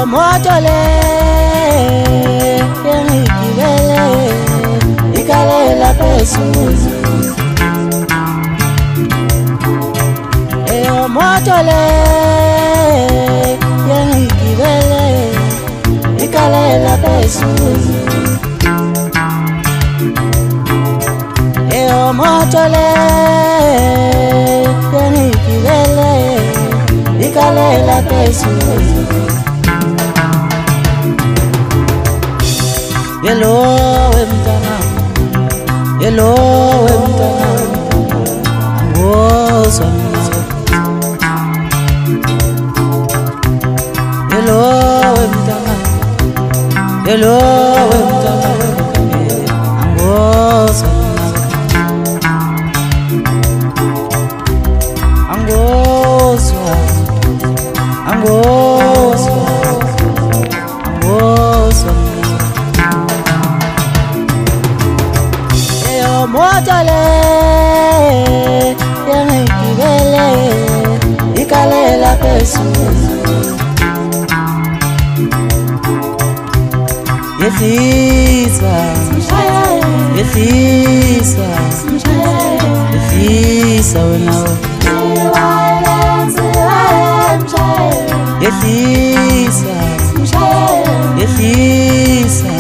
Motole yangigibele ikalela phezulu motole yangigibele ikalela phezulu motole yangigibele ikalela phezulu Yellow emtana, yellow emtana, angozwa yellow emtana, yellow emtana, angozwa angozwa angozwa angozwa Motole yangigibele ikalela phezulu yehlisa yehlisa yehlisa wena yehlisa yehlisa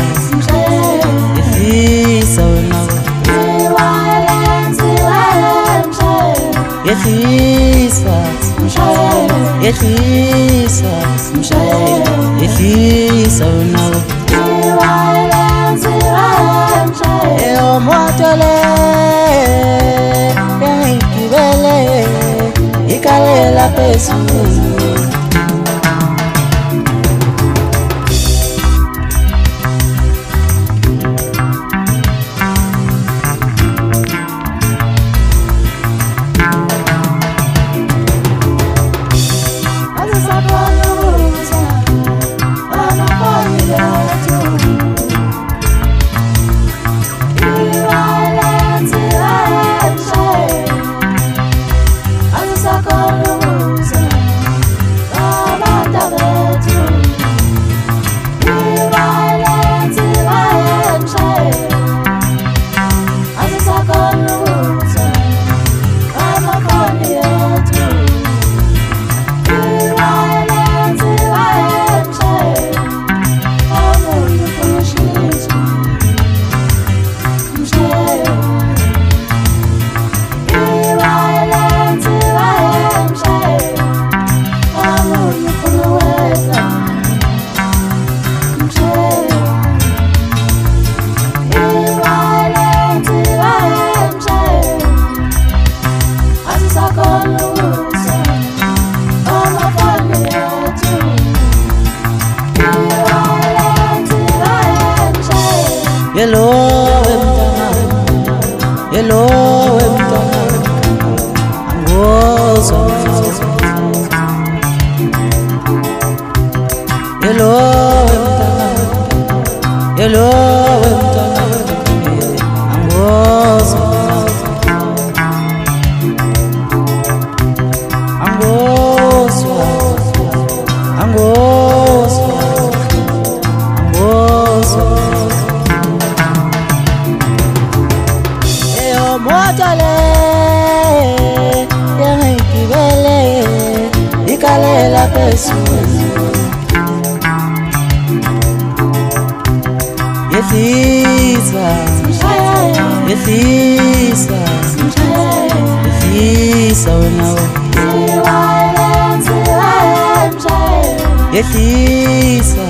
yehlisa wena Yehlisa, yehlisa, yehlisa unawo. Motole yangigibele ikalela phezulu. Yellow emtana, yellow emtana, angozwa yellow emtana, yellow emtana, angozwa angozwa angozwa angozwa Motole yangigibele ikalela phezulu yehlisa yehlisa yehlisa wena yehlisa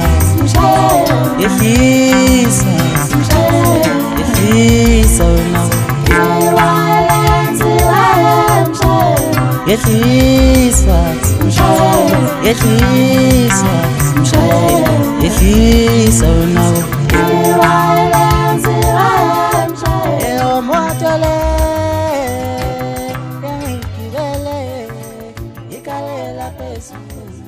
yehlisa mshayeli, yehlisa mshayeli, yehlisa unawo motole yangigibele ikalela phezulu.